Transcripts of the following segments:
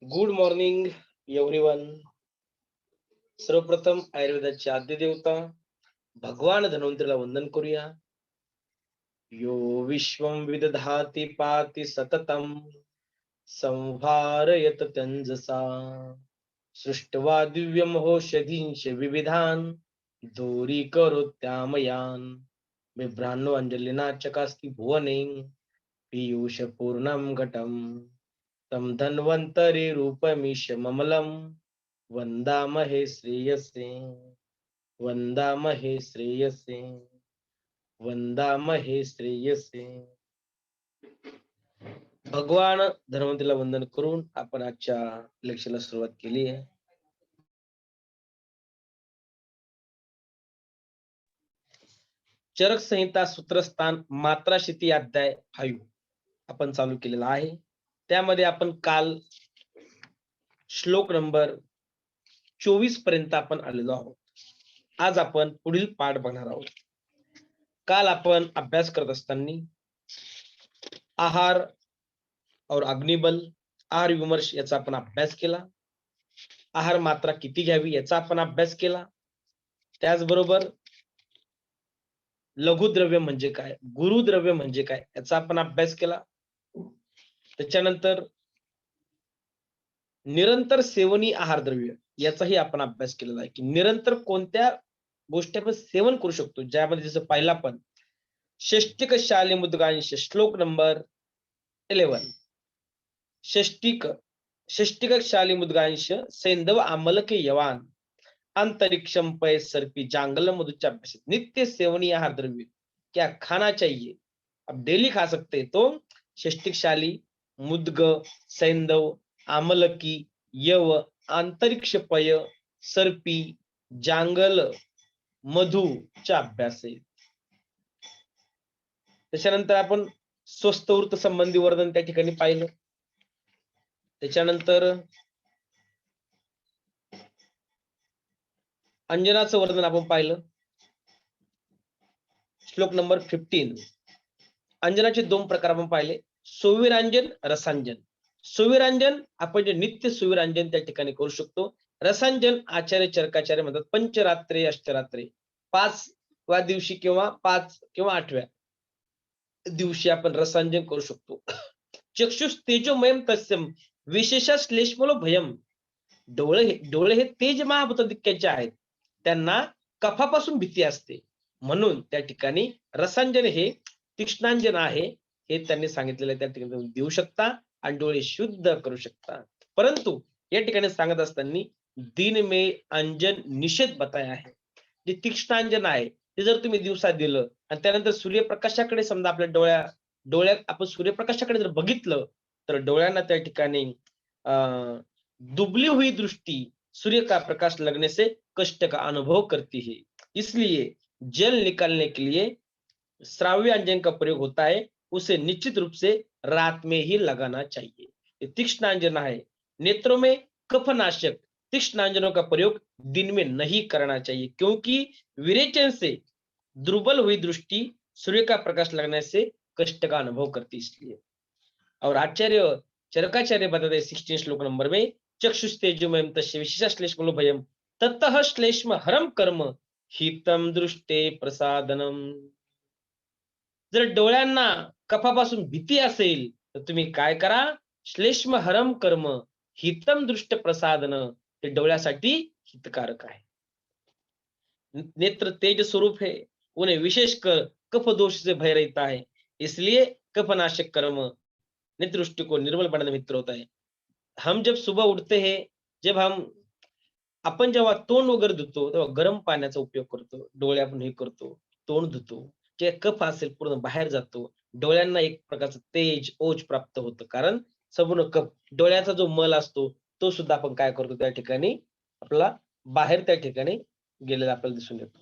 Good morning everyone. सर्वप्रथम आयुर्वेदाचे आद्य देवता भगवान धन्वंतरीला वंदन करूया. यो विश्वं विदधाति पाति सततम संहारयत तंजसा सृष्ट्वा दिव्यमहोषधींश विविधान दूरीकरोत्यामयान बिभ्रान्नो अंजलिना चकास्ति भुवने पीयूष पूर्णं घटम तं धन्वन्तरि रूपमीश ममलम वंदामहे श्रेयसे वंदामहे श्रेयसे वंदामहे श्रेयसे. भगवान धन्वंतरीला वंदन करून आपण आजच्या लेक्चरला सुरुवात केली आहे. चरक संहिता सूत्रस्थान मात्राशिती अध्याय 5 आपण चालू केलेला आहे. त्यामध्ये आपण काल श्लोक नंबर 24 पर्यंत आपण आलेलो आहोत. आज आपण पुढील पाठ बघणार आहोत. काल आपण अभ्यास करत असताना आहार और अग्निबल, आहार विमर्श याचा आपण अभ्यास केला. आहार मात्रा किती घ्यावी याचा आपण अभ्यास केला. त्याचबरोबर लघुद्रव्य म्हणजे काय, गुरुद्रव्य म्हणजे काय याचा आपण अभ्यास केला. त्याच्यानंतर निरंतर सेवनी आहार द्रव्य याचाही आपण अभ्यास केलेला आहे की निरंतर कोणत्या गोष्टी आपण सेवन करू शकतो, ज्यामध्ये जसं पाहिला पण षष्टिक शाली मुद्गांश श्लोक नंबर 11 षष्टिक शाली मुद्गांश सैंधव आमलक यवान अंतरिक्षम पय सर्पी जांगल मधुच्या अभ्यास नित्य सेवनीय आहार द्रव्य क्या खाना चाहिए, अब डेली खा सकते हैं. तो षष्टिक शाली, मुद्ग, सैंधव, आमलकी, यव, अंतरिक्ष पय, सर्पी, जांगल, मधूचा अभ्यास आहे. त्याच्यानंतर आपण स्वस्थ वृत्त संबंधी वर्णन त्या ठिकाणी पाहिलं. त्याच्यानंतर अंजनाचं वर्णन आपण पाहिलं. श्लोक नंबर 15 अंजनाचे 2 प्रकार आपण पाहिले, सुविरांजन, रसांजन. सुविरांजन आपण जे नित्य सुविरांजन त्या ठिकाणी करू शकतो. रसांजन आचार्य चरकाचार्य म्हणतात पंचरात्रे अष्टरात्रे, 5व्या दिवशी किंवा 5 किंवा 8व्या दिवशी आपण रसांजन करू शकतो. चक्षुष तेजोमयम तस्यम विशेष श्लेष्मलो भयम. डोळे हे तेज महाभूतदिक्याचे आहेत, त्यांना कफापासून भीती असते, म्हणून त्या ठिकाणी रसांजन हे तीक्ष्णांजन आहे हे त्यांनी सांगितलेलं आहे. त्या ठिकाणी देऊ शकता आणि डोळे शुद्ध करू शकता. परंतु या ठिकाणी सांगत असताना दिन में अंजन निषेध बताया आहे. जे तीक्ष्णांजन आहे ते जर तुम्ही दिवसा दिलं आणि त्यानंतर सूर्यप्रकाशाकडे समजा आपल्या डोळ्यात आपण सूर्यप्रकाशाकडे जर बघितलं तर डोळ्यांना त्या ठिकाणी दुबली हुई दृष्टि सूर्य का प्रकाश लगने से कष्ट का अनुभव करती है, इसलिए जल निकालने के लिए श्राव्य अंजन का प्रयोग होता है, उसे निश्चित रूप से रात में ही लगाना चाहिए. ये तीक्ष्णांजन है. नेत्रों में कफनाशक तीक्ष्णांजनों का प्रयोग दिन में नहीं करना चाहिए, क्योंकि विरेचन से दुर्बल हुई दृष्टि सूर्य का प्रकाश लगने से कष्ट का अनुभव करती, इसलिए. और आचार्य चरकाचार्य बताते हैं 16 श्लोक नंबर में चक्षुस्तेजोमयम तस्य विशेष श्लेष्मलो भयम ततः श्लेष्म हरम कर्म हितम दृष्टे प्रसादनम. जर डोळ्यांना कफापासून भीती असेल तर तुम्ही काय करा, श्लेष्म हरम कर्म हितम दृष्ट प्रसादन, ते डोळ्यासाठी हितकारक आहे. नेत्र तेज स्वरूप है, उन्हें विशेष कर कफ दोष से भय रहता है, इसलिए कफनाशक कर्म नेत्र दृष्टि को निर्मल बनाने में मित्र होता है. हम जब सुबह उठते हैं, जब आपण जेव्हा तोंड वगैरे धुतो तेव्हा गरम पाण्याचा उपयोग करतो, डोळे आपण हे करतो, तोंड धुतो, जे कफ असेल पूर्ण बाहेर जातो, डोळ्यांना एक प्रकारचं तेज ओज प्राप्त होतं, कारण संपूर्ण कफ डोळ्याचा जो मल असतो तो सुद्धा आपण काय करतो त्या ठिकाणी आपला बाहेर त्या ठिकाणी गेलेला आपल्याला दिसून येतो.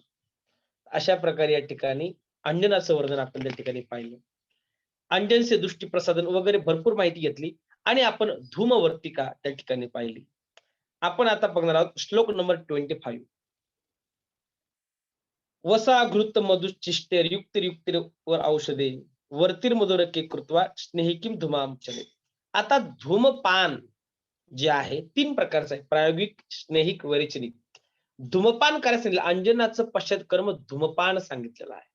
अशा प्रकारे या ठिकाणी अंजनाचं वर्णन आपण त्या ठिकाणी पाहिलं. अंजन से दृष्टी प्रसादन वगैरे भरपूर माहिती घेतली आणि आपण धूमवर्तिका त्या ठिकाणी पाहिली. आपण आता बघणार आहोत श्लोक नंबर 25 वसा घृत मधुचिष्टेर युक्तिर औषधे वर्तीर मधुरके कृत्वा स्नेहिकीम धूमाम चले. आता धूमपान जे आहे 3 प्रकारचं आहे. प्रायोगिक, स्नेहिक, वैरेचनिक. धूमपान करायला सांगितलं. अंजनाचं पश्चात्कर्म धूमपान सांगितलेलं आहे.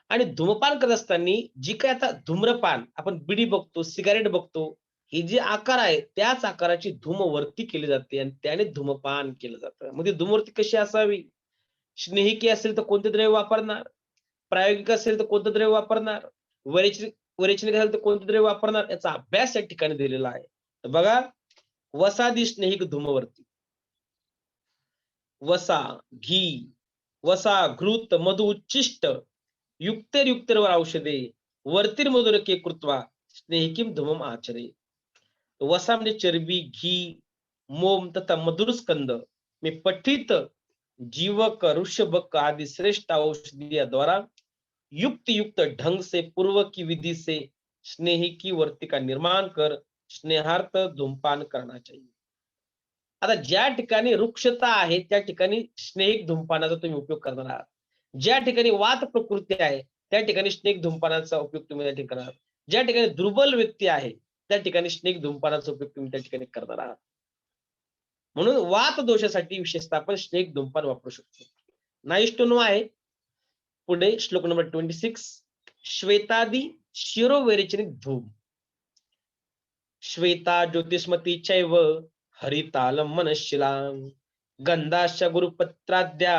आणि धूमपान करत असताना जी काही आता धूम्रपान आपण बिडी बघतो, सिगारेट बघतो, हे जे आकार आहे त्याच आकाराची धूम वरती केली जाते आणि त्याने धूमपान केलं जातं. मग ती धूमवृत्ती कशी असावी? स्नेहिकी असेल तर कोणते द्रव्य वापरणार? प्रायोगिक असेल तर कोणतं द्रव्य वापरणार? वैरेचनिक वैरेचनिक असेल तर कोणतं द्रव्य वापरणार? याचा अभ्यास या ठिकाणी दिलेला आहे. तर बघा, वसादी स्नेहिक धूमवर्ती. वसा, घी, वसा, घृत, मधु, उच्छिष्ट, युक्तेर्युक्तेर्वर औषधे, वर्तिर्मधुरके कृत्वा स्नेहिकीं धूमम आचरे. वसा म्हणजे चरबी, घी, मोम तथा मधुरस्कंद में पठित जीवक, ऋषभक आदि श्रेष्ठ औषधियों द्वारा युक्त युक्त ढंग से पूर्व की विधि से स्नेही की वर्ती का निर्माण कर स्नेहार्थ धूमपान करना चाहिए. आता ज्या ठिकाणी रुक्षता आहे त्या ठिकाणी स्नेहिक धूमपानाचा तुम्ही उपयोग करणार आहात. ज्या ठिकाणी वात प्रकृती आहे त्या ठिकाणी स्नेहिक धूमपानाचा उपयोग तुम्ही त्या ठिकाणी करणार आहात. ज्या ठिकाणी दुर्बल व्यक्ती आहे त्या ठिकाणी स्नेहिक धूमपानाचा उपयोग तुम्ही त्या ठिकाणी करणार आहात. म्हणून वात दोषासाठी विशेषतः आपण स्नेहिक धूमपान वापरू शकतो. नाईस टू नो आहे. पुढे श्लोक नंबर 26. श्वेतादी शिरोवेरेचनिक धूम. श्वेता ज्योतिष्मती चैव हरितालम मनशिला गंधाश्च गुरुपत्राद्या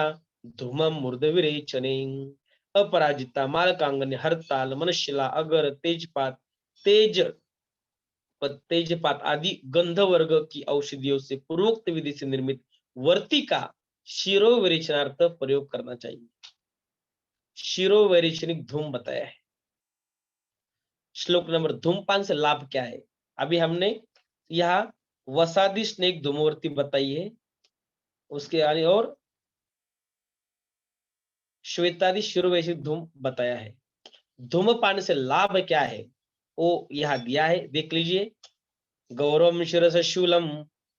धूमम मूर्धविरेचने अपराजिता मालकांगने हरताल मनशिला अगर तेजपात तेज तेजपात आदि गंध वर्ग की औषधियों से पूर्वोक्त विधि से निर्मित वर्तिका शिरोविरेचनार्थ प्रयोग करना चाहिए. शिरोवैरेचनिक धूम बताया है. श्लोक नंबर धूमपान से लाभ क्या है? अभी हमने यह वसादी स्नेक धूमवर्ती बताई है, उसके आगे और श्वेतादि शिरोवैशिक धूम बताया है. धूमपान से लाभ क्या है वो यहाँ दिया है, देख लीजिए. गौरव शिरस शूलम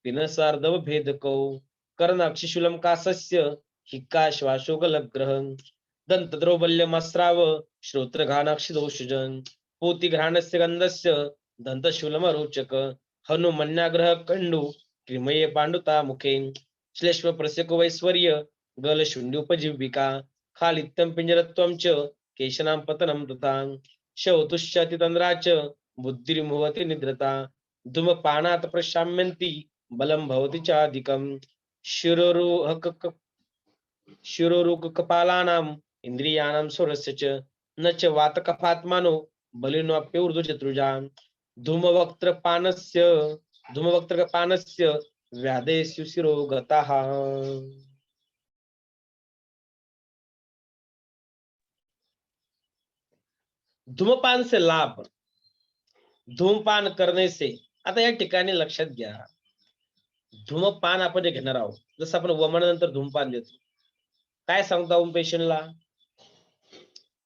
पिनसार्धव भेदको कर्णाक्षशूलम का सस्य हिक्का श्वासोगल ग्रह दंत द्रौबल्यमस्राव श्रोत्रघानाक्षि दोषजन पोतिघ्राणस्य गंधस्य दंतशूलम रोचक हनुमन्याग्रह कंडु क्रिमये पांडुता मुखे श्लेष्म प्रस्यको वैश्वर्य गल शून्योपजीविका खालित्यम पिंजरत्वम च केशनाम पतनम तथा शौतुश्चातितंद्रा च बुद्धिर्मुहति निद्रता धूमपानात् प्रशाम्यन्ति बलं भवति चाधिकम् शिरोरुकपालानां इंद्रियाणां स्वरस्य च न च वातकफात्मानो बलिनोऽप्यौर्ध्वचतुर्जां धूमवक्त्रपानस्य व्याधेषु शिरोगताः. धूमपान से लाभ. धूमपान करने से, आता या ठिकाणी लक्षात घ्या, धूमपान आपण जे घेणार आहोत, जसं आपण वमनानंतर धूमपान देतो, काय सांगतो आपण पेशंटला?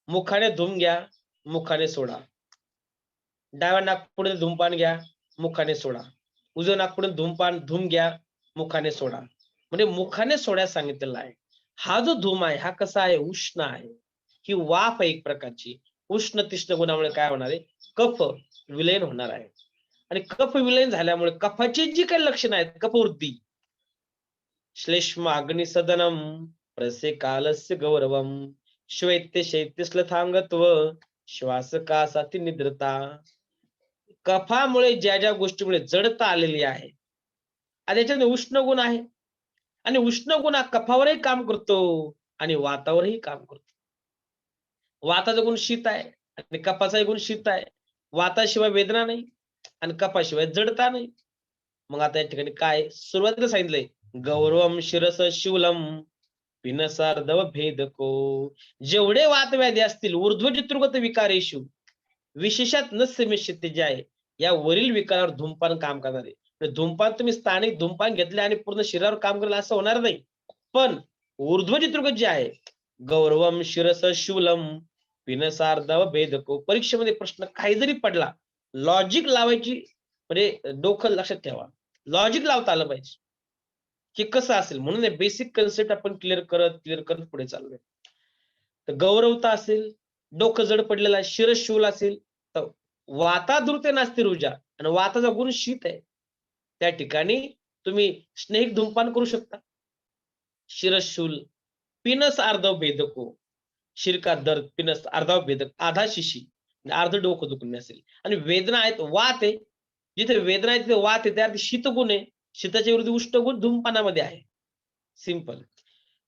मुखाने धूम घ्या, मुखाने सोडा. डाव्या नाकपुडीने धूमपान घ्या, मुखाने सोडा. उजव्या नाकपुडीने धूम घ्या, मुखाने सोडा. म्हणजे मुखाने सोडायला सांगितलेला आहे. हा जो धूम आहे हा कसा आहे? उष्ण आहे. ही वाफ आहे एक प्रकारची. उष्ण तीक्ष्ण गुणामुळे काय होणार आहे? कफ विलयन होणार आहे. आणि कफ विलयन झाल्यामुळे कफाची जी काही लक्षणं आहेत, कफवृद्धी, श्लेष्म अग्निसदनम प्रसे कालस्य गौरवम श्वेत्य शैत्यश्लथांगत्व श्वासकासाती निद्रता. कफामुळे ज्या ज्या गोष्टीमुळे जडता आलेली आहे आणि त्याच्यामध्ये उष्ण गुण आहे आणि उष्ण गुण हा कफावरही काम करतो आणि वातावरही काम करतो. वाताचा गुण शीत आहे आणि कफाचाही गुण शीत आहे. वाताशिवाय वेदना नाही आणि कफाशिवाय जडता नाही. मग आता या ठिकाणी काय सुरुवातीला सांगितलंय? गौरवम शिरस शूलम पिनसार्धव भेदको. जेवढे वातव्याधी असतील ऊर्ध्वजितृगत विकारेशु विशेषात नस्य जे आहे या वरील विकारावर धूमपान काम करणार आहे. धूमपान तुम्ही स्थानिक धूमपान घेतले आणि पूर्ण शरीरावर काम करेल असं होणार नाही. पण ऊर्ध्वजितृगत जे आहे, गौरवम शिरस शूलम पिनसार्धव भेदको, परीक्षेमध्ये प्रश्न काही जरी पडला, लॉजिक लावायची, म्हणजे डोकं लक्षात ठेवा, लॉजिक लावता आलं पाहिजे की कसं असेल. म्हणून बेसिक कन्सेप्ट आपण क्लिअर करत पुढे चाललोय. तर गौरवता असेल, डोकं जड पडलेला आहे, शिरशूल असेल तर वातादृते नास्ती ऊर्जा आणि वाताचा गुण शीत आहे. त्या ठिकाणी तुम्ही स्नेहिक धूमपान करू शकता. शिरशूल पिनस अर्धव भेदको, शिरका दर्द पिनस अर्धा भेदक, आधा शिशी म्हणजे अर्ध डोकं दुखणे असेल. आणि वेदना आहेत, वात आहे. जिथे वेदना आहे तिथे वात आहे, त्यात शीतगुण आहे. शीताच्या विरुद्ध उष्णगुण धूमपानामध्ये आहे. सिंपल.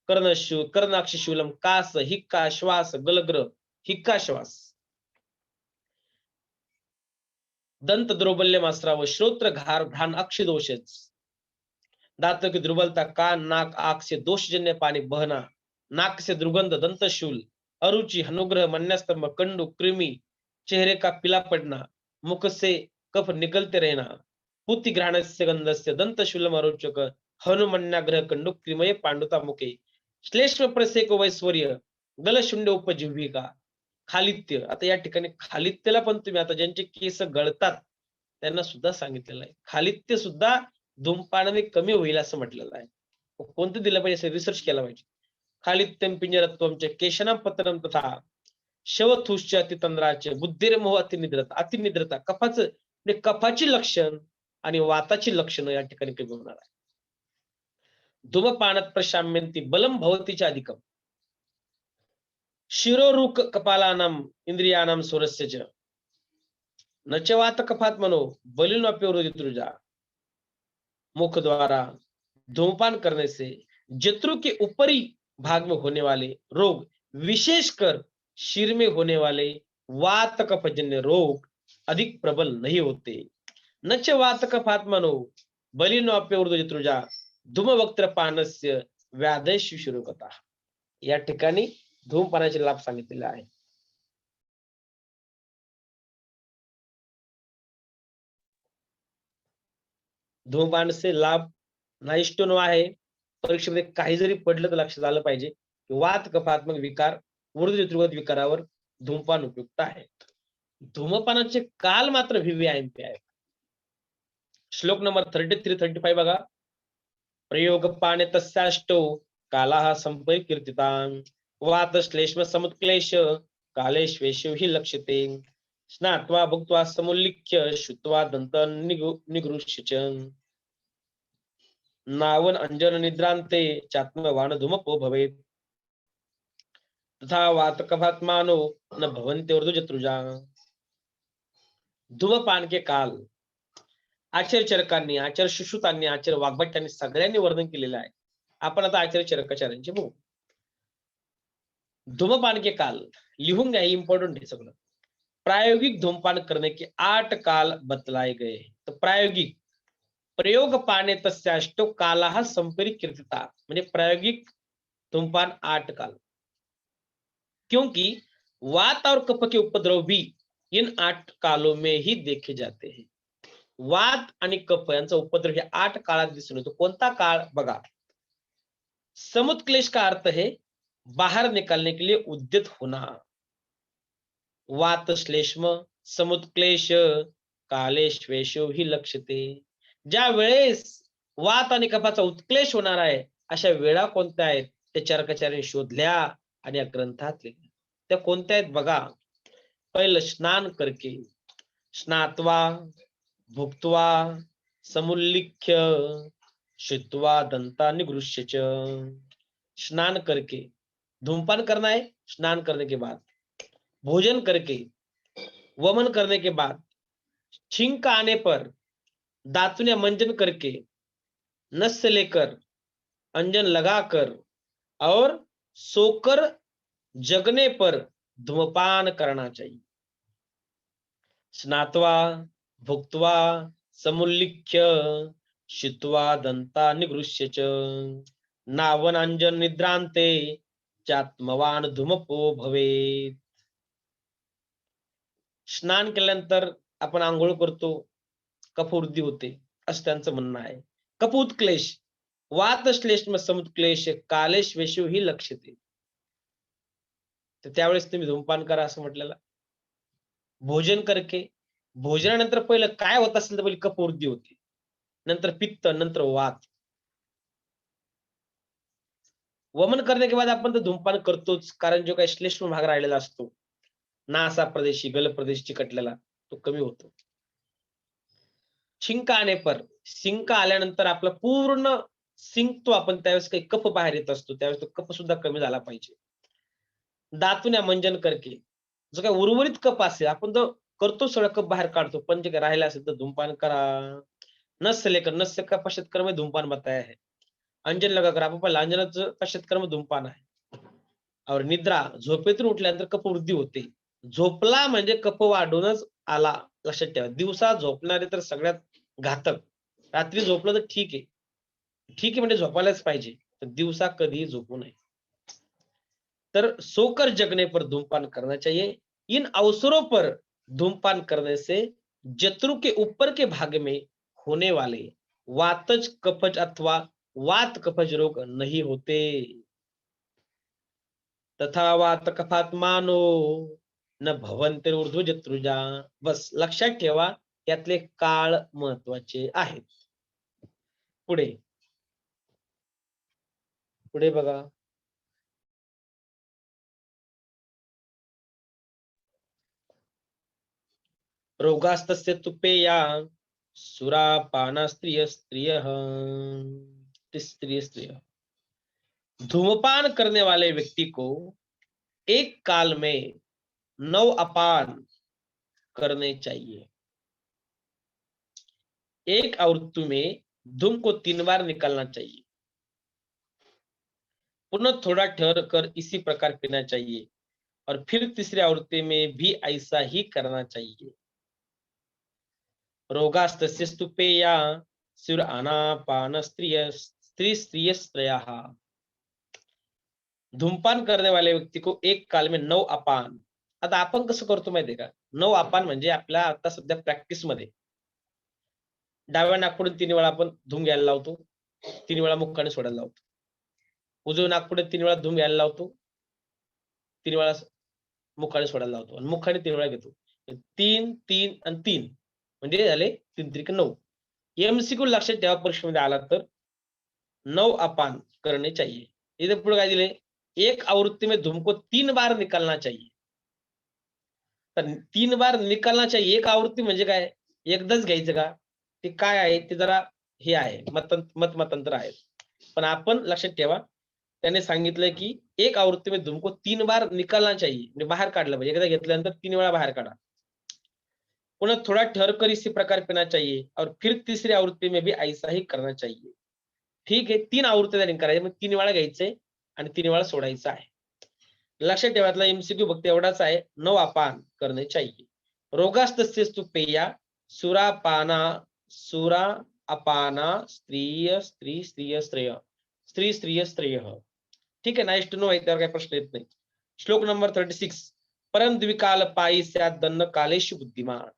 कर्णाक्ष शूलम कास, हिक्का, श्वास, गलग्र, हिक्का श्वास. दंत द्रौबल्यमास्त्राव, श्रोत्र घार घाण अक्षदोषच. दांतों की दुर्बलता, कान, नाक, आंख से दोषजन्य पानी बहना, नाक से दुर्गंध, दंतशूल, अरुचि, अनुग्रह, मन्यास्तंभ, कंडू, कृमि, चेहरे का पीला पड़ना, मुख से कफ निकलते रहना, पुति घ्राणस्य गंधस्य, दंतशूलम अरोचक, हनुमन्याग्रह, कंडू, क्रिमय, पांडुता मुखे, श्लेष्म प्रसेक वैश्वर्य, गलशुंड उपजिह्विका, खालित्य. आता या ठिकाणी खालित्यला पण तुम्ही आता ज्यांचे केस गळतात त्यांना सुद्धा सांगितलेलं आहे. खालित्य सुद्धा धूमपानाने कमी होईल असं म्हटलेलं आहे. कोणतं दिलं पाहिजे रिसर्च केला पाहिजे. खालित्यम पिंजरत्वमचे केशनम पतनम तथा शवथुश्च अतितंद्राचे बुद्धिर्मोह अतिनिद्रता कफाचं म्हणजे कफाची लक्षण आणि वाताची लक्षणं या ठिकाणी कमी होणार आहे. धूमपानात प्रशाम्यंती बलम भवतीच्या अधिकम शिरोरुक कपालानाम इंद्रियानाम सोरस्य च नचवात कफात मनो बलिनोप्योरुजा. मुख द्वारा धूमपान करने से जत्रु के ऊपरी भाग में होने वाले रोग, विशेषकर सिर में होने वाले वात कफजन्य रोग अधिक प्रबल नहीं होते. नच वात कफात्मनो बलिनोप्योर्दो जत्रुजा धूमवक्त्र पानस्य व्याधेषु शुरुकता. या ठिकाणी धूमपानाचे लाभ सांगितलेले आहे. धूमपान से लाभ नाइष्टोनो आहे. परीक्षेमध्ये काही जरी पडलं तर लक्षात आलं पाहिजे की वात कफात्मक विकार, ऊर्ध्वजत्रुगत विकारावर धूमपान उपयुक्त आहे. धूमपानाचे काल मात्र व्हीव्हीआयएमपी आहे. श्लोक नंबर 33-35 बघा. प्रयोग पाने तस्याष्टो कालाः संपरिकीर्तितान् वात श्लेष्म समुत्क्लेश कालेष्वेषु हि लक्ष्यते स्नात्वा भुक्त्वा समुल्लिख्य श्रुत्वा दंत निगृह्य च नावन अंजन निद्रांते चात्मवान धूमपो भवेत् तथा वातकफात्मानो न भवन्ति ऊर्ध्वजत्रुजा. धूमपान के काल आचार्य चरकांनी, आचार्य सुश्रुतांनी, आचार्य वाग्भट्टांनी सगळ्यांनी वर्णन केलेलं आहे. आपण आता आचार्य चरकाचार्यांचे बघू. धूमपान के काल लिहून घ्या, इम्पॉर्टंट आहे सगळं. प्रायोगिक धूमपान करने के 8 काल बतलाए गए. तर प्रायोगिक प्रयोग पाने तस्याष्टो कालाः संपरिकीर्तिता म्हणजे प्रायोगिक धूमपान 8 काल. क्योंकि वात और कफ के उपद्रव भी इन 8 कालों में ही देखे जाते हैं. वात आणि कफ यांचा उपद्रव हे 8 काळात दिसून येतो. कोणता काळ बघा. समुत्क्लेश का अर्थ है बाहर निकालने के लिए उद्यत होना. वात श्लेष्म समुत्क्लेश कालेष्वेषु हि लक्ष्यते. ज्या वेळेस वात आणि कफाचा उत्क्लेश होणार आहे अशा वेळा कोणत्या आहेत त्या चरकाचार्यांनी शोधल्या आणि या ग्रंथात लिहिल्या. त्या कोणत्या आहेत बघा. पहिलं स्नान करके, स्नात्वा, भुक्त्वा, समुल्लिख्य, श्रुत्वा दंता निगृह्य च. स्नान करके धूमपान करना है, स्नान करने के बाद, भोजन करके, वमन करने के बाद, छींक आने पर दातुन या मंजन करके, नस से लेकर अंजन लगाकर और सोकर जगने पर धूमपान करना चाहिए. स्नात्वा, भुक्त्वा, समुल्लिख्य, श्रुत्वा दंता निगृह्य च नावनांजन निद्रांते चात्मवान धूमपो भवेत्. स्नान केल्यानंतर आपण आंघोळ करतो, कफवृद्धी होते असं त्यांचं म्हणणं आहे. कफोत्क्लेश, वात श्लेष्म समुत्क्लेश कालेष्वेषु हि लक्ष्यते. तर त्यावेळेस तुम्ही धूमपान करा असं म्हटलेलं. भोजन करके, भोजनानंतर पहिलं काय होत असेल तर पहिली कफवृद्धी होते, नंतर पित्त, नंतर वात. वमन करने के बाद आपण तर धूमपान करतोच, कारण जो काही श्लेष्म भाग राहिलेला असतो नासा प्रदेशी, गल प्रदेश चिकटलेला तो कमी होतो. शिंक आने पर, शिंक आल्यानंतर आपला पूर्ण शिंकतो आपण त्यावेळेस काही कफ बाहेर येत असतो, त्यावेळेस तो कफ सुद्धा कमी झाला पाहिजे. दातून मंजन करके जो काही उर्वरित कफ असेल आपण तो करतो, सगळं कफ बाहेर काढतो, पण जे काही राहिलं असेल तर धूमपान करा. नस से लेकर नस से का पश्चात में धूमपान बताया है. अंजन लगाकर आपण पाहिलं अंजनाचं पश्चात कर्म धूमपान आहे. और निद्रा झोपेतून उठल्यानंतर कफवृद्धी होते. झोपला म्हणजे कफ वाढूनच आला. लक्षात ठेवा. दिवसा झोपणारे तर सगळ्यात घातक. रात्री झोपलं तर ठीक आहे. ठीक आहे म्हणजे झोपायलाच पाहिजे. तर दिवसा कधीही झोपू नये. तर सोकर जगने पर धूमपान करना चाहिए. इन अवसरों पर धूमपान करने से जत्रु के ऊपर के भाग में होने वाले वातज कफज अथवा वात कफज रोग नहीं होते. तथा वात कफात्मानो न भवंते ऊर्ध्व जत्रुजा. बस लक्षात ठेवा, यातले काळ महत्वाचे आहेत. पुढे पुढे बघा. रोगास्तस्य तुपेया सुरापाना स्त्रिय स्त्रिय. धूमपान करने वाले व्यक्ति को एक काल में 9 अपान करने चाहिए. एक आवृत्ति में धूम को 3 बार निकालना चाहिए. पुनः थोड़ा ठहर कर इसी प्रकार पीना चाहिए और फिर तीसरी आवृत्ति में भी ऐसा ही करना चाहिए. रोगास्तस्यस्तु पेया सुर आनापान स्त्री स्त्रयः. धूमपान करने वाले व्यक्ती को एक काल में 9 अपान. आता आपण कसं करतो माहितीये का? 9 अपान म्हणजे आपल्या आता सध्या प्रॅक्टिस मध्ये डाव्या नाकपुडून 3 वेळा आपण धूम घ्यायला लावतो, 3 वेळा मुखाने सोडायला लावतो. उजव्या नाकपुडे 3 वेळा धूम घ्यायला लावतो, 3 वेळा मुखाने सोडायला लावतो आणि मुखाने 3 वेळा घेतो. 3, 3 आणि 3 म्हणजे झाले 3 त्रिक 9. एमसीक्यू लक्षात ठेवा, परीक्षेमध्ये आला तर 9 अपान करने चाहिए. इथे पुढे काय दिले? एक आवृत्ति में धूम को 3 बार निकालना चाहिए. तर 3 बार निकालना चाहिए. एक आवृत्ती म्हणजे काय? एकदाच घ्यायचं का? ते काय आहे ते जरा हे आहे, मतमतांतर आहे. पण आपण लक्षात ठेवा, त्याने सांगितलंय की एक आवृत्ती में धूम को 3 बार निकालना चाहिए. म्हणजे बाहेर काढलं पाहिजे. एकदा घेतल्यानंतर 3 वेळा बाहेर काढा. पुन्हा थोडा ठहर कर इसी प्रकार पीना चाहिए और फिर तीसरी आवृत्ती में भी ऐसा ही करना चाहिए. ठीक आहे, 3 आवृत्त्या त्यांनी करायच्या. मग 3 वेळा घ्यायचंय आणि 3 वेळा सोडायचं आहे. लक्षात ठेवायला एमसीक्यू फक्त एवढाच आहे, 9 अपान करणे चाहिए. रोगास्तस्यस्तु पेया सुरा अपाना स्त्रिय स्त्रिय. ठीक आहे, नाईस टू नो आहे, त्यावर काही प्रश्न येत नाही. श्लोक नंबर 36. परम द्विकाल पायी स्यात् दन्न कालेषु बुद्धिमान.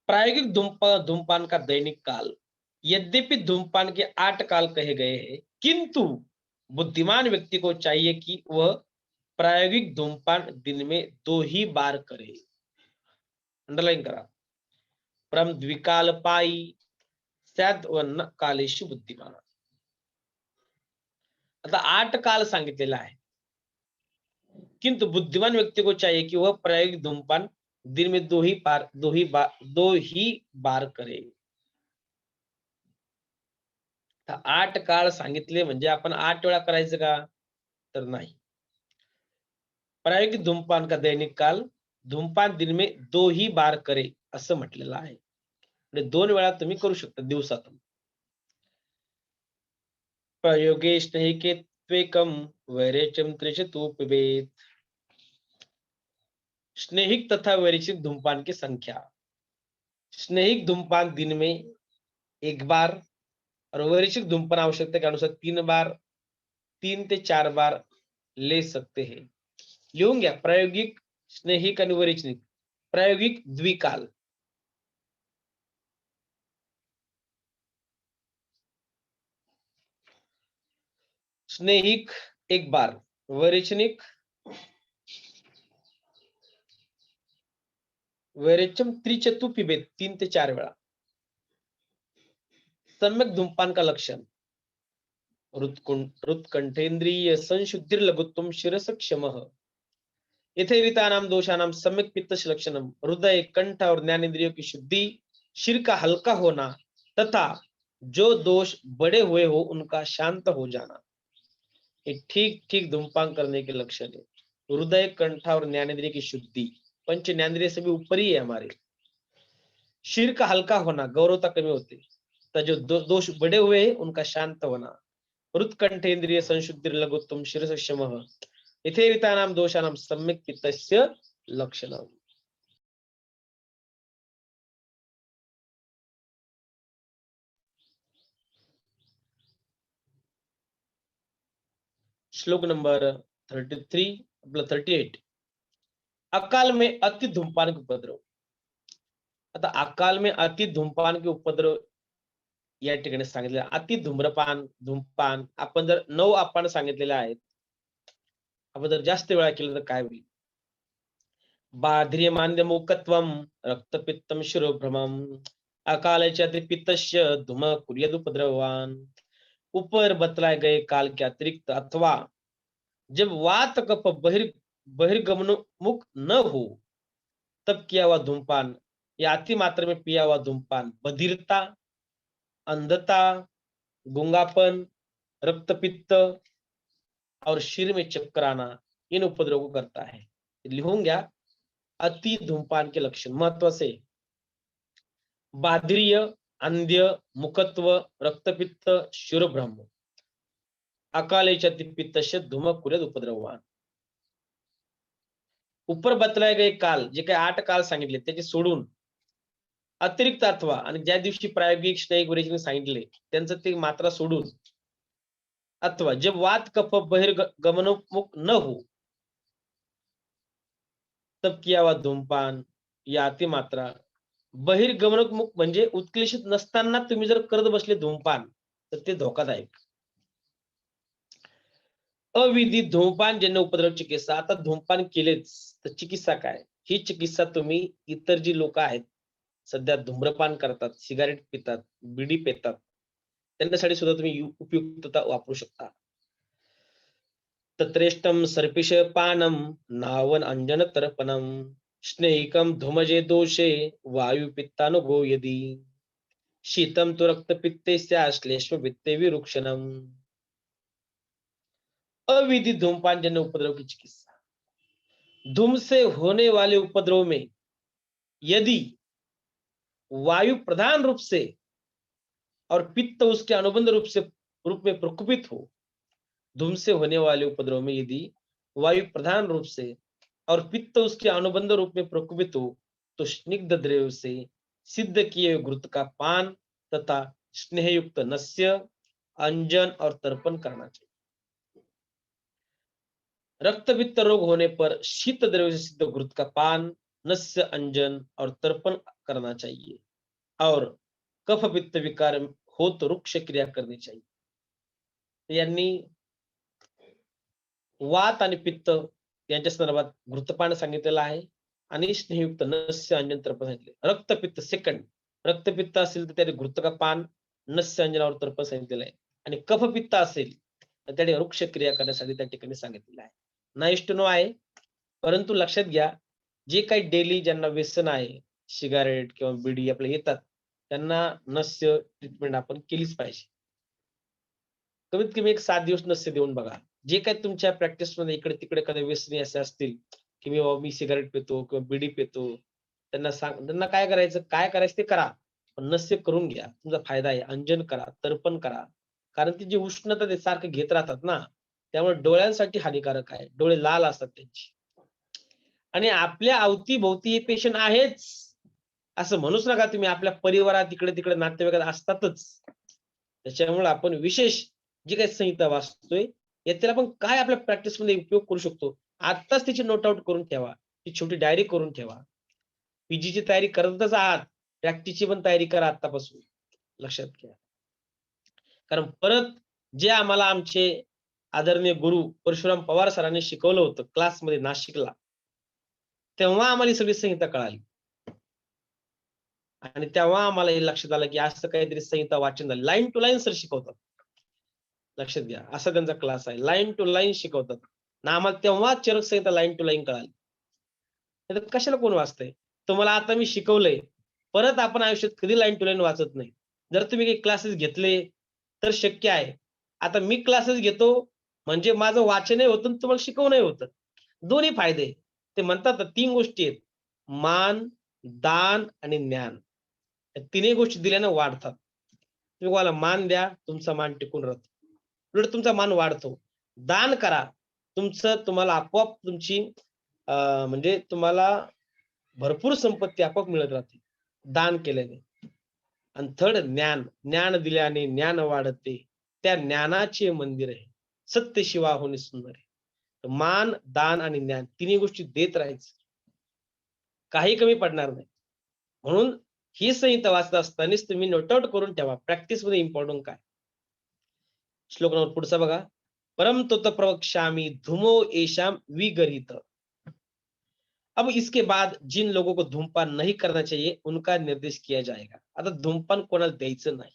प्रायोगिक धूमपान का दैनिक काल. यद्यपि धूमपान के 8 काल कहे गए हैं, किंतु बुद्धिमान व्यक्ति को चाहिए कि वह प्रायोगिक धूमपान दिन में 2 ही बार करे. अंडरलाइन करा. परम द्विकाल पायी स्यात् दन्न कालेषु बुद्धिमान. आता 8 काल सांगितलेला आहे, किंतु बुद्धिमान व्यक्ति को चाहिए कि वह प्रायोगिक धूमपान दिन में 2 ही बार करे. 8 काळ सांगितले म्हणजे आपण 8 वेळा करायचं का? तर नाही. प्रायोगिक धूमपान का दैनिक काल धूमपान दिन में 2 ही बार करे असं म्हटलेलं आहे. म्हणजे 2 वेळा तुम्ही करू शकता दिवसातून. प्रयोगे स्नेहिके त्वेकम वैरेचम त्रिशतु पिबेत. स्नेहिक तथा वैरेचिक धूमपान की संख्या. स्नेहिक धूमपान दिन में 1 बार और वैरेचिक धूमपान आवश्यकता के अनुसार 3 बार, 3 ते 4 बार ले सकते हैं. लिहून घ्या. प्रायोगिक, स्नेहिक आणि वैरेचनिक. प्रायोगिक द्विकाल. स्नेहिक 1 बार, वैरेचनिक वैरेचम त्रिचतु पिबेत 3 ते 4 वेळा. सम्यक धूमपान का लक्षण. हृत्कंठेंद्रिय संशुद्धिर्लघुत्वम शिरस क्षमः. यथेरितानाम दोषानाम सम्यक पित्तश लक्षणम हृदय कंठ और ज्ञानेंद्रियों की शुद्धि, शिर का हल्का होना तथा जो दोष बड़े हुए हो उनका शांत हो जाना। एक ठीक ठीक धूम्रपान करने के लक्षण है। हृदय कंठ और ज्ञानेंद्रिय की शुद्धि, पंच ज्ञानेंद्रिय से भी ऊपर ही है हमारे। शिर का हल्का होना, गौरवता कमी होती, तो जो दोष बड़े हुए हैं उनका शांत होना। हृत्कंठेन्द्रिय संशुद्धि लघुत्तम शिरस शमः यथेरितानाम दोषानाम सम्यक पित्तस्य लक्षणम। श्लोक नंबर 33 आपला 38। अकाल में अति धूमपान के उपद्रव। आता अकाल में अति धूमपान के उपद्रव या ठिकाणी सांगितले। अति धूम्रपान, धूमपान आपण जर 9 आपण सांगितलेले आहेत, आपण जर जास्त वेळा केलं तर काय होईल? बाध्रियमान्य मुखत्वम रक्तपित्तम शिरोभ्रमम अकालस्य अति पित्तस्य धूम कुर्यदुपद्रवान। ऊपर बतलाए गए काल के अतिरिक्त अथवा जब वात कफ बहिर्गमनोन्मुख न हो तब किया हुआ धूमपान या अति मात्रा में पिया हुआ धूमपान बधिरता, अंधता, गूंगापन, रक्तपित्त और शरीर में चक्कर आना इन उपद्रव को करता है। लिहून घ्या अति धूमपान के लक्षण महत्वाचे। बाधिर्य, अंध्य, मुखत्व, रक्तपित्त, शिरोभ्रम अकालेच्या पित्तस्य धूम कुर्यद उपद्रवान। ऊपर बतलाय गए काल, जे काही 8 काल सांगितले त्याचे सोडून अतिरिक्त अथवा आणि ज्या दिवशी प्रायोगिक स्नेहिक वैराग्य सांगितले त्यांचं ते मात्रा सोडून अथवा जब वात कफ बहिर्गमनोन्मुख न हो तब किया हुआ धूमपान या अतिमात्रा। बहिर्गमनोन्मुख म्हणजे उत्क्लेशित नसताना तुम्ही जर करत बसले धूमपान तर ते धोकादायक। अविधी धूमपान ज्यांना उपद्रव चिकित्सा। आता धूमपान केलेच तर चिकित्सा काय? ही चिकित्सा तुम्ही इतर जी लोक आहेत सध्या धूम्रपान करतात, सिगारेट पितात, बिडी पितात त्यांच्यासाठी सुद्धा तुम्ही उपयुक्तता वापरू शकता। तत्रेष्टम सर्पिष पानम नावन अंजन तरपणम स्नेहिकम धूमजे दोषे वायु पित्तानुगो यदि शीतम तो रक्तपित्ते श्लेष्म वित्ते विरुक्षणम। अविधि धूमपान जन्य उपद्रव की चिकित्सा। धूम से होने वाले उपद्रव में यदि वायु प्रधान रूप से और पित्त उसके अनुबंध रूप में प्रकोपित हो, धूम से होने वाले उपद्रव में यदि वायु प्रधान रूप से और पित्त उसके अनुबंध रूप में प्रकोपित हो तो स्निग्ध द्रव्य से सिद्ध किए हुए घृत का पान तथा स्नेहयुक्त नस्य, अंजन और तर्पण करना चाहिए। रक्तपित्त रोग होने पर शीत द्रव्य से सिद्ध घृत का पान, नस्य, अंजन और तर्पण करना चाहिए और कफ पित्त विकार हो तो रुक्ष क्रिया करनी चाहिए। यांनी वात आणि पित्त यांच्या संदर्भात घृतपान सांगितलेलं आहे आणि स्नेहयुक्त नस्य, अंजन, तर्पण सांगितले। रक्तपित्त सेकंड, रक्तपित्त असेल तर त्याने घृत का पान, नस्य, अंजन और तर्पण सांगितलेलं आहे आणि कफपित्त असेल तर त्याने रुक्ष क्रिया करण्यासाठी त्या ठिकाणी सांगितलेलं आहे। नाईस टू नो आहे, परंतु लक्षात घ्या जे काही डेली ज्यांना व्यसन आहे सिगारेट किंवा बिडी आपले येतात त्यांना नस्य ट्रीटमेंट आपण केलीच पाहिजे। कमीत कमी एक 7 दिवस नस्य देऊन बघा। जे काही तुमच्या प्रॅक्टिस मध्ये इकडे तिकडे कधी व्यसनी असे असतील की मी सिगारेट पितो किंवा बिडी पितो, त्यांना काय करायचं ते करा, पण नस्य करून घ्या, तुमचा फायदा आहे। अंजन करा, तर्पण करा, कारण ती जी उष्णता ते सारखं घेत राहतात ना त्यामुळे डोळ्यांसाठी हानिकारक आहे, डोळे लाल असतात त्यांची आणि आपल्या अवतीभोवती हे पेशंट आहेच असं म्हणूच नका तुम्ही। आपल्या परिवारात इकडे तिकडे नातेवाईकात असतातच। त्याच्यामुळे आपण विशेष जी काही संहिता वाचतोय यातील आपण काय आपल्या प्रॅक्टिस मध्ये उपयोग करू शकतो आत्ताच त्याची नोट आउट करून ठेवा, ती छोटी डायरी करून ठेवा। पीजीची तयारी करतच आहात, प्रॅक्टिसची पण तयारी करा आतापासून, लक्षात घ्या। कारण परत जे आम्हाला आमचे आदरणीय गुरु परशुराम पवार सरांनी शिकवलं होतं क्लासमध्ये नाशिकला, तेव्हा आम्हाला ही सगळी संहिता कळाली आणि तेव्हा आम्हाला हे लक्षात आलं की असं काहीतरी संहिता वाचन झालं। लाईन टू लाईन सर शिकवतात, लक्षात घ्या, असा त्यांचा क्लास आहे, लाईन टू लाईन शिकवतात ना। आम्हाला तेव्हा चरक संहिता लाईन टू लाईन कळाली। तर कशाला कोण वाचतंय? तुम्हाला आता मी शिकवलंय. परत आपण आयुष्यात कधी लाईन टू लाईन वाचत नाही. जर तुम्ही काही क्लासेस घेतले, तर शक्य आहे. आता मी क्लासेस घेतो, म्हणजे माझं वाचनही होतं आणि तुम्हाला शिकवणंही होतं. दोन्ही फायदे आहे. ते म्हणतात ना 3 गोष्टी आहेत. मान, दान आणि ज्ञान. या तिन्ही गोष्टी दिल्यानं वाढतात. तुम्ही कोणाला मान द्या, तुमचा मान टिकून राहतो. उलट तुमचा मान वाढतो. दान करा, तुम्हाला आपोआप तुमची म्हणजे तुम्हाला भरपूर संपत्ती आपोआप मिळत राहते, दान केल्याने. आणि थर्ड ज्ञान. ज्ञान दिल्याने ज्ञान वाढते. त्या ज्ञानाचे मंदिर आहे. सत्य शिवाहुनी सुंदर आहे. तर मान, दान आणि ज्ञान तिन्ही गोष्टी देत राहायचं. काही कमी पडणार नाही. म्हणून ही संहिता वाचत असतानाच तुम्ही नोट आउट करून ठेवा. प्रॅक्टिसमध्ये इम्पोर्टंट काय? श्लोक नंबर पुढचा बघा. परम तोत प्रवक्ष्यामि धूमो येषाम विगरित. अब इसके बाद जिन लोगों को धूमपान नहीं करना चाहिए उनका निर्देश किया जाएगा. आता धूमपान कोणाला द्यायचं नाही.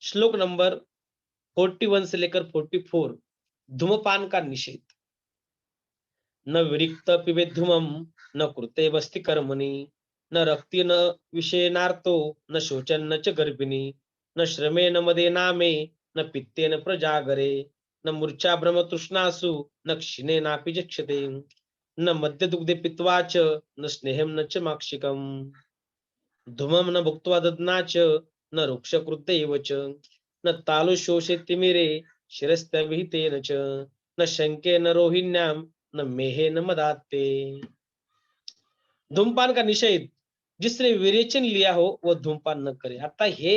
श्लोक नंबर 41 से लेकर 44 धूमपान का निषेध. न विरिक्त पिबेत धूमम न कृते वस्ति कर्मणि न रक्ति न विषेनार्तो न शोचन न च गर्भिणी न श्रमेण मदेनामे न पित्तेन प्रजागरे न मूर्छा भ्रम तृष्णासु न क्षीणेनापि जक्षते न मद्यदुग्धे पित्वा च न स्नेहं न च माक्षिकम् धूमं न भुक्त्वा दध्ना च न रुक्षकृत्य एव च न तालु शोषे तिमिरे शिरस्त्यभिहितेन च न शंके न रोहिण्यां न मेहे न मदाते. धूमपान का निषेध. जिसने विरेचन लिया हो वो धूमपान न करे. आता हे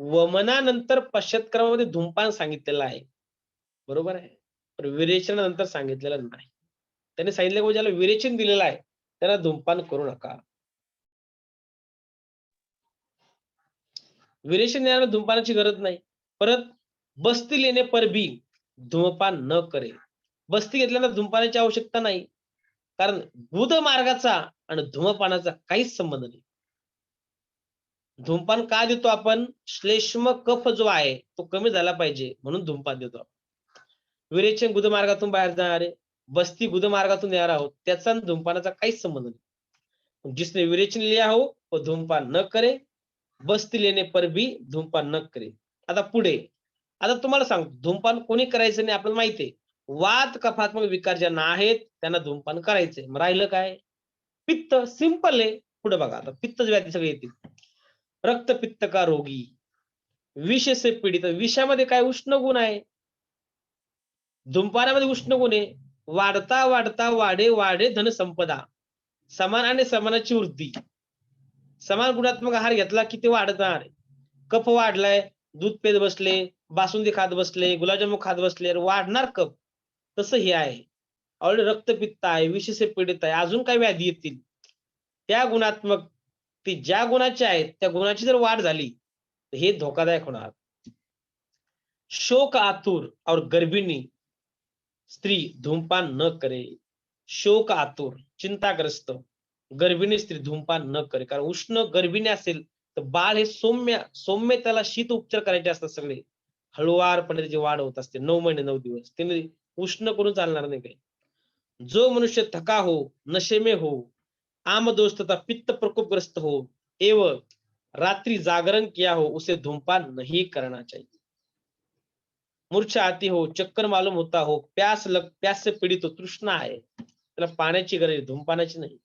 वमनानंतर पश्चात्क्रमामध्ये धूमपान सांगितलेलं आहे, बरोबर आहे. पण विरेचनानंतर सांगितलेलं नाही. त्याने सांगितलं की ज्याला विरेचन दिलेलं आहे त्याला धूमपान करू नका. विरेचन देण्याला धूमपानाची गरज नाही. परत बस्ती लेने पर भी धूमपान न करे. बस्ती घेतल्यानं धूमपानाची आवश्यकता नाही. कारण गुद मार्गाचा आणि धूमपानाचा काहीच संबंध नाही. धूमपान का देतो आपण? श्लेष्म कफ जो आहे तो कमी झाला पाहिजे म्हणून धूमपान देतो. विरेचन गुदमार्गातून बाहेर जाणारे, बस्ती गुदमार्गातून येणार आहोत, त्याचा आणि धूमपानाचा काहीच संबंध नाही. जिसने विरेचन लिया हो वो धूमपान न करे, बस्ती लेने पर भी धूमपान न करे. आता पुढे, आता तुम्हाला सांगतो धूमपान कोणी करायचं नाही आपल्याला माहिती आहे. वात कफात्मक विकार ज्यांना आहेत त्यांना धूमपान करायचंय. मग राहिलं काय? पित्त. सिंपल आहे. पुढे बघा आता पित्त व्याधी सगळे येतील. रक्तपित्त का रोगी, विष से पीडित. विषामध्ये काय उष्ण गुण आहे. धूमपानामध्ये उष्ण गुण आहे. वाढता वाढता वाढे वाढे धनसंपदा. समान आणि समानाची वृद्धी. समान गुणात्मक आहार घेतला की ते वाढणार. कफ वाढलाय, दूध पेत बसले, बासुंदी खात बसले, गुलाबजामुन खात बसले, वाढणार कफ. तसं हे आहे. ऑलरेडी रक्तपित्त आहे, विष से पीडित आहे, अजून काही व्याधी येतील. त्या गुणात्मक ती ज्या गुणाचे आहेत त्या गुणाची जर वाढ झाली तर हे धोकादायक होणार. शोक आतुर और गर्भिणी स्त्री धूमपान न करे. शोक आतुर, चिंताग्रस्त गर्भिणी स्त्री धूमपान न करे. कारण उष्ण गर्भिणी असेल तर बाळ हे सौम्य त्याला शीत उपचार करायचे असतात सगळे. हळुवारपणे त्याची वाढ होत असते 9 महिने 9 दिवस. त्याने उष्ण करून चालणार नाही काही. जो मनुष्य थका हो, नशे में हो, आमदोष तथा पित्त प्रकोपग्रस्त हो एवं रात्रि जागरण किया हो उसे धूमपान नहीं करना चाहिए. मूर्छा आती हो, चक्कर मालूम होता हो, प्यास से पीडित हो, तृष्णा आहे त्याला पाण्याची गरज आहे, धूमपानाची नाही.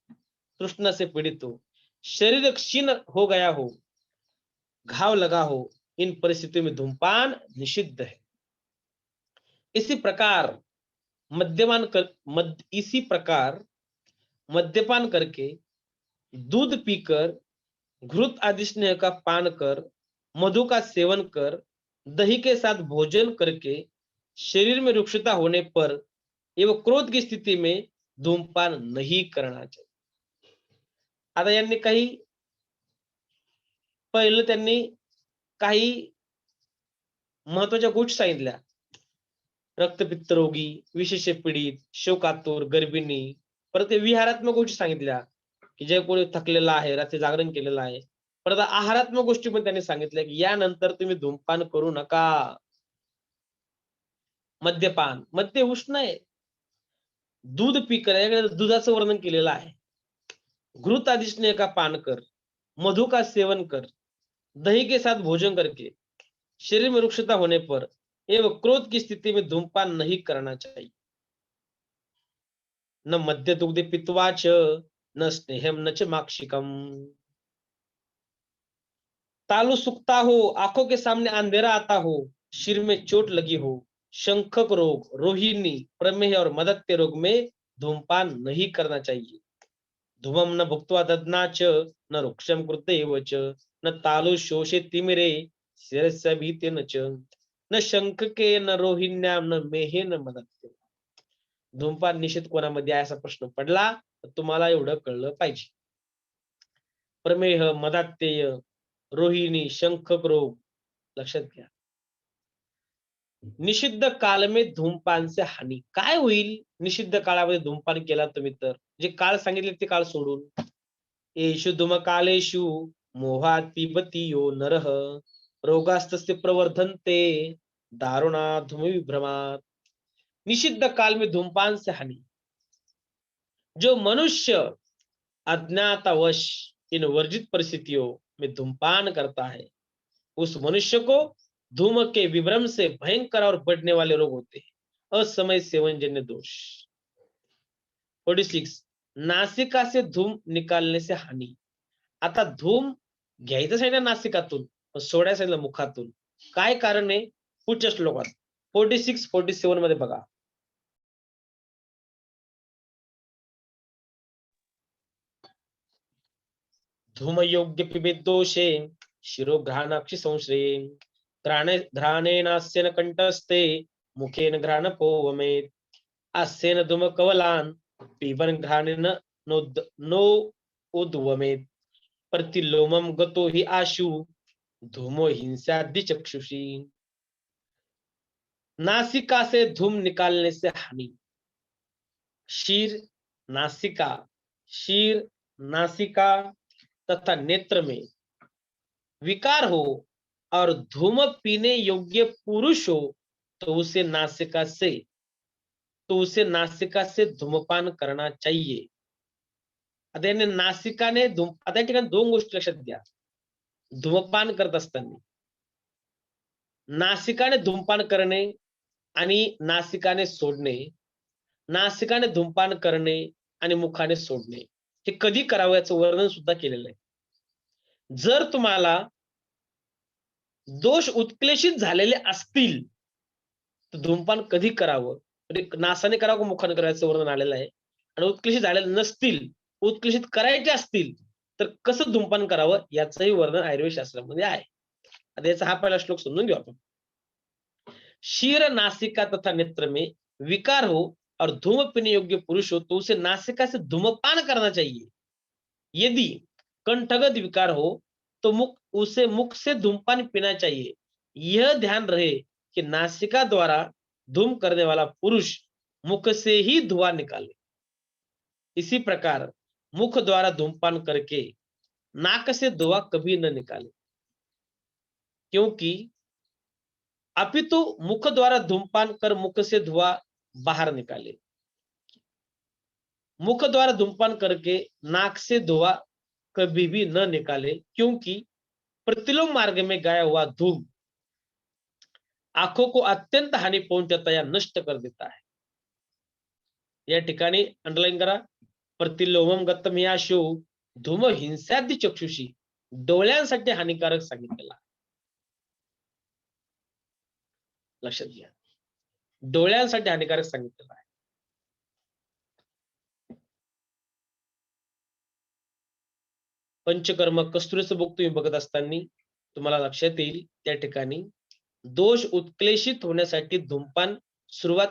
तृष्णा से पीडित हो, शरीर क्षीण हो गया हो, घाव लगा हो, इन परिस्थितियों में धूमपान निषिद्ध है. इसी प्रकार इसी प्रकार मद्यपान करके, दूध पीकर, घृत आदि स्नेह का पान कर, मधु का सेवन कर, दही के साथ भोजन करके शरीर में रुक्षता होने पर एवं क्रोध की स्थिति में धूमपान नहीं करना चाहिए. आता यांनी पहिलं त्यांनी काही महत्वाच्या गोष्टी सांगितल्या. रक्तपित्त रोगी, विशेष पीडित, शोकातुर, गर्भिणी. परत ते विहारात्मक गोष्टी सांगितल्या की जे कोणी थकलेलं आहे, रात्री जागरण केलेलं आहे. परत आहारात्मक गोष्टी पण त्यांनी सांगितल्या की यानंतर तुम्ही धूमपान करू नका. मद्यपान, मद्य उष्ण आहे. दूध पीकर, याकडे दुधाचं वर्णन केलेलं आहे. घृत आदिशने का पान कर, मधु का सेवन कर, दही के साथ भोजन करके शरीर में रुक्षता होने पर एवं क्रोध की स्थिति में धूमपान नहीं करना चाहिए. न मद्य दुग्धे पित्वा च, न स्नेहम न च माक्षिकम. तालू सूखता हो, आंखों के सामने अंधेरा आता हो, सिर में चोट लगी हो, शंखक रोग, रोहिणी, प्रमेह और मदत्य रोग में धूमपान नहीं करना चाहिए. धूमम न भुक्त्वा ददना च, न रुक्षम कृतेव च, न तालु शोषे तिमिरे शिरस्य भीतेन च, न शंखके न रोहिण्याम न मेहे न मदत्य. धूमपान निषेध कोणामध्ये आहे असा प्रश्न पडला तर तुम्हाला एवढं कळलं पाहिजे. प्रमेह, मदात्यय, रोहिणी, शंखक रोग लक्षात घ्या. निषिद्ध काल में धूमपान से हानी. काय होईल निषिद्ध काळामध्ये धूमपान केला तुम्ही तर? जे काळ सांगितले ते काळ सोडून. येषु धूमकालेषु मोहात् पिबति यो नरः रोगास्तस्य प्रवर्धन्ते दारुणा धूमविभ्रमात्. निषिद्ध काल में धूमपान से हानि. जो मनुष्य अज्ञातावश इन वर्जित परिस्थितियों में धूमपान करता है, उस मनुष्य को धूम के विभ्रम से भयंकर और बढ़ने वाले रोग होते हैं. असमय सेवनजन्य दोष. 46. नासिका से धूम निकालने से हानी. आता धूम घ्यायचं सांगितलं नासिकातून, पण सोडायचं सांगितलं मुखातून. काय कारण आहे? पुढच्या श्लोकात 46, 47 मध्ये बघा. धूमयोग्य पिबेत दोषे शिरोघ्राणाक्षि संश्रये घ्राणेनास्येन कंठस्थे मुखेन घ्राणपो वमेत् अस्येन धूमकवलान् पिबन् घ्राणेन नो उद्वमेत् प्रतिलोमं गतो हि आशु धूमो हिंसादि चक्षुषी. नासिका से धूम निकालने से हानि. शीर, नासिका, शीर, नासिका तथा नेत्र में विकार हो और धूम पीने योग्य पुरुष हो तो उसे नासिका से धूमपान करना चाहिए. आता याने नासिकाने आता या ठिकाणी दोन गोष्टी लक्षात घ्या. धूमपान करत असताना नासिकाने धूमपान करणे आणि नासिकाने सोडणे, नासिकाने धूमपान करणे आणि मुखाने सोडणे, हे कधी करावं याचं वर्णन सुद्धा केलेलं आहे. जर तुम्हाला दोष उत्क्लेशित झालेले असतील तर धूमपान कधी करावं, म्हणजे नासाने करावं का मुखाने करायचं वर्णन आलेलं आहे. आणि उत्क्लेशित झालेले नसतील, उत्क्लेशित करायचे असतील तर कसं धूमपान करावं याचंही वर्णन आयुर्वेद शास्त्रामध्ये आहे. आता याचा हा पहिला श्लोक समजून घेऊ आपण. शीर, नासिका तथा नेत्र में विकार हो और धूम पीने योग्य पुरुष हो तो उसे नासिका से धूमपान करना चाहिए. यदि कंठगत विकार हो तो उसे मुख से धूमपान पीना चाहिए. यह ध्यान रहे कि नासिका द्वारा धूम करने वाला पुरुष मुख से ही धुआं निकाले. इसी प्रकार मुख द्वारा धूमपान करके नाक से धुआं कभी न निकाले, क्योंकि अपितु मुख द्वारा धूमपान कर मुख से धुआं बाहर निकाले. मुख द्वारा धूमपान करके नाक से धुआं कभी भी न निकाले, क्योंकि प्रतिलोम मार्ग में गया हुआ धूम आंखों को अत्यंत हानि पहुंचाता या नष्ट कर देता है. या ठिकाणी अंडरलाईन करा. प्रतिलोमम गतम या शो धूम हिंसाद्य चक्षुषी. डोळ्यांसाठी हानिकारक सांगितलेला. लक्षात घ्या, डोळ्यांसाठी हानिकारक सांगितलेला आहे. पंचकर्म कस्तुरीचं बुक तुम्ही बघत असताना तुम्हाला लक्षात येईल त्या ठिकाणी दोष उत्क्लेशित होण्यासाठी धूमपान सुरुवात